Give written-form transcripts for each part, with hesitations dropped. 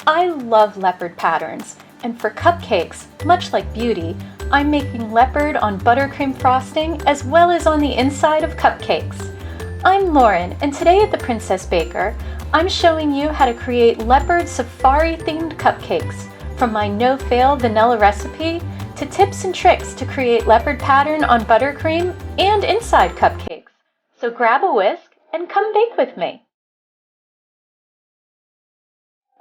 I love leopard patterns, and for cupcakes, much like beauty, I'm making leopard on buttercream frosting as well as on the inside of cupcakes. I'm Lauren, and today at the Princess Baker, I'm showing you how to create leopard safari-themed cupcakes, from my no-fail vanilla recipe to tips and tricks to create leopard pattern on buttercream and inside cupcakes. So grab a whisk and come bake with me.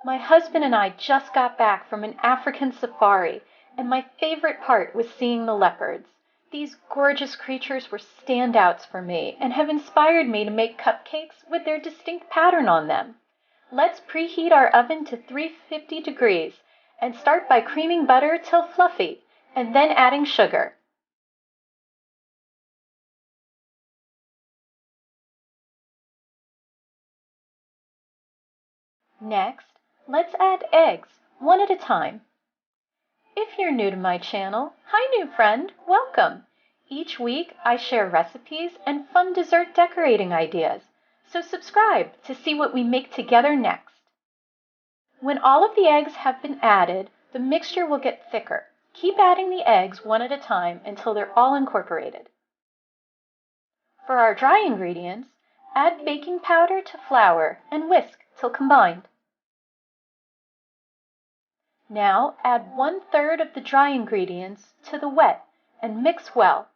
My husband and I just got back from an African safari, and my favorite part was seeing the leopards. These gorgeous creatures were standouts for me and have inspired me to make cupcakes with their distinct pattern on them. Let's preheat our oven to 350 degrees and start by creaming butter till fluffy, and then adding sugar. Next, let's add eggs, one at a time. If you're new to my channel, hi new friend, welcome! Each week I share recipes and fun dessert decorating ideas, so subscribe to see what we make together next. When all of the eggs have been added, the mixture will get thicker. Keep adding the eggs one at a time until they're all incorporated. For our dry ingredients, add baking powder to flour and whisk till combined. Now add 1/3 of the dry ingredients to the wet and mix well.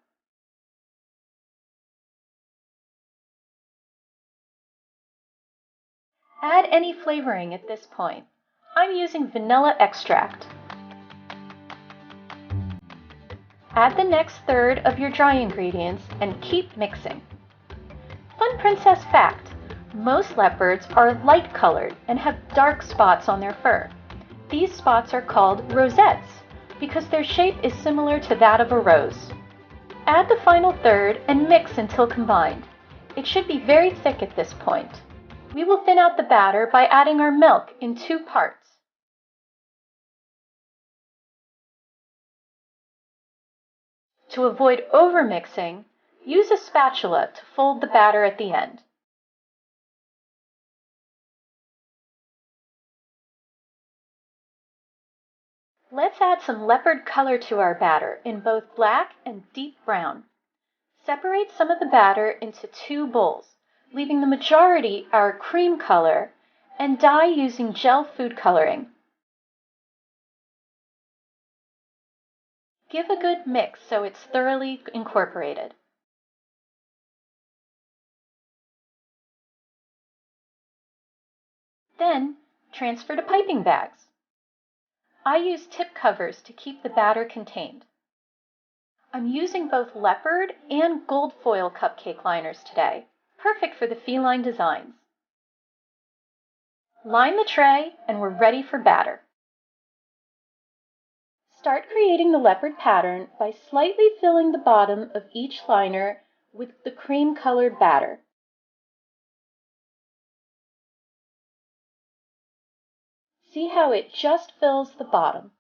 Add any flavoring at this point. I'm using vanilla extract. Add the next third of your dry ingredients and keep mixing. Fun princess fact: most leopards are light colored and have dark spots on their fur. These spots are called rosettes because their shape is similar to that of a rose. Add the final third and mix until combined. It should be very thick at this point. We will thin out the batter by adding our milk in 2 parts. To avoid overmixing, use a spatula to fold the batter at the end. Let's add some leopard color to our batter in both black and deep brown. Separate some of the batter into 2 bowls, leaving the majority our cream color, and dye using gel food coloring. Give a good mix so it's thoroughly incorporated. Then, transfer to piping bags. I use tip covers to keep the batter contained. I'm using both leopard and gold foil cupcake liners today, perfect for the feline designs. Line the tray and we're ready for batter. Start creating the leopard pattern by slightly filling the bottom of each liner with the cream-colored batter. See how it just fills the bottom.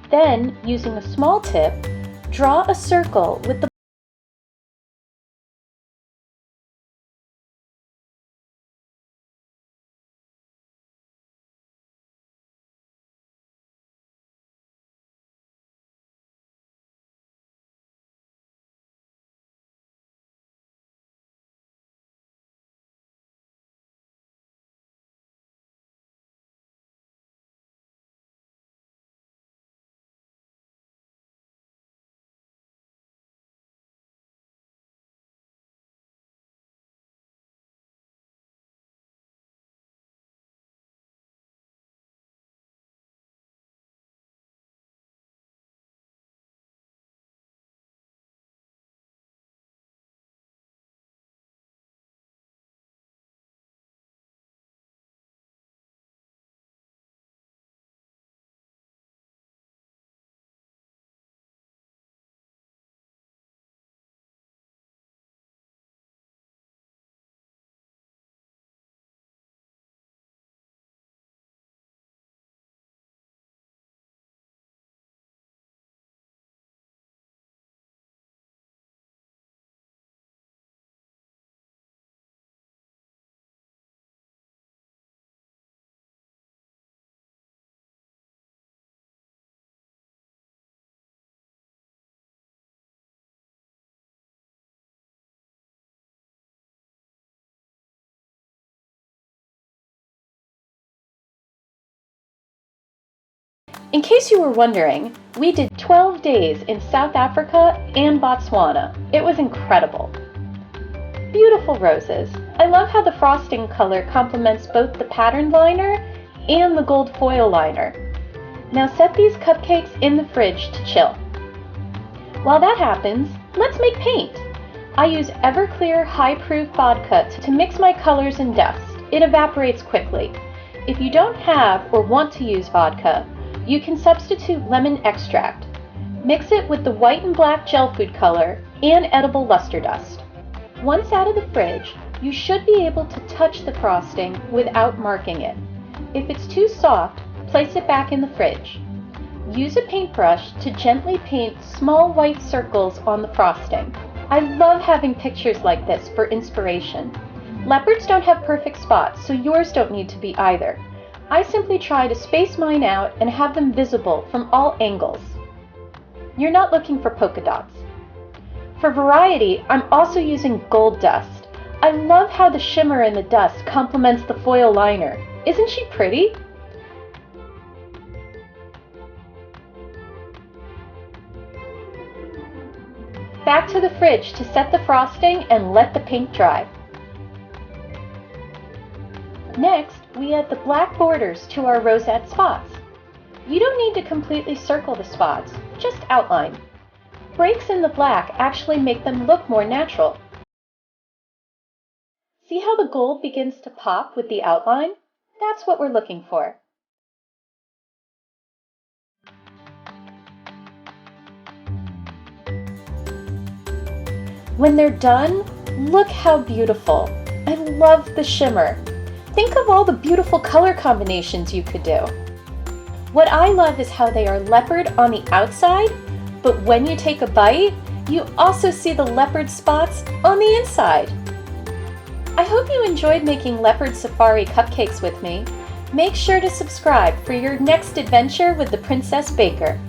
Then, using a small tip, draw a circle with the In case you were wondering, we did 12 days in South Africa and Botswana. It was incredible. Beautiful roses. I love how the frosting color complements both the pattern liner and the gold foil liner. Now set these cupcakes in the fridge to chill. While that happens, let's make paint. I use Everclear high-proof vodka to mix my colors and dust. It evaporates quickly. If you don't have or want to use vodka, you can substitute lemon extract. Mix it with the white and black gel food color and edible luster dust. Once out of the fridge, you should be able to touch the frosting without marking it. If it's too soft, place it back in the fridge. Use a paintbrush to gently paint small white circles on the frosting. I love having pictures like this for inspiration. Leopards don't have perfect spots, so yours don't need to be either. I simply try to space mine out and have them visible from all angles. You're not looking for polka dots. For variety, I'm also using gold dust. I love how the shimmer in the dust complements the foil liner. Isn't she pretty? Back to the fridge to set the frosting and let the paint dry. Next, we add the black borders to our rosette spots. You don't need to completely circle the spots, just outline. Breaks in the black actually make them look more natural. See how the gold begins to pop with the outline? That's what we're looking for. When they're done, look how beautiful. I love the shimmer. Think of all the beautiful color combinations you could do. What I love is how they are leopard on the outside, but when you take a bite, you also see the leopard spots on the inside. I hope you enjoyed making leopard safari cupcakes with me. Make sure to subscribe for your next adventure with the Princess Baker.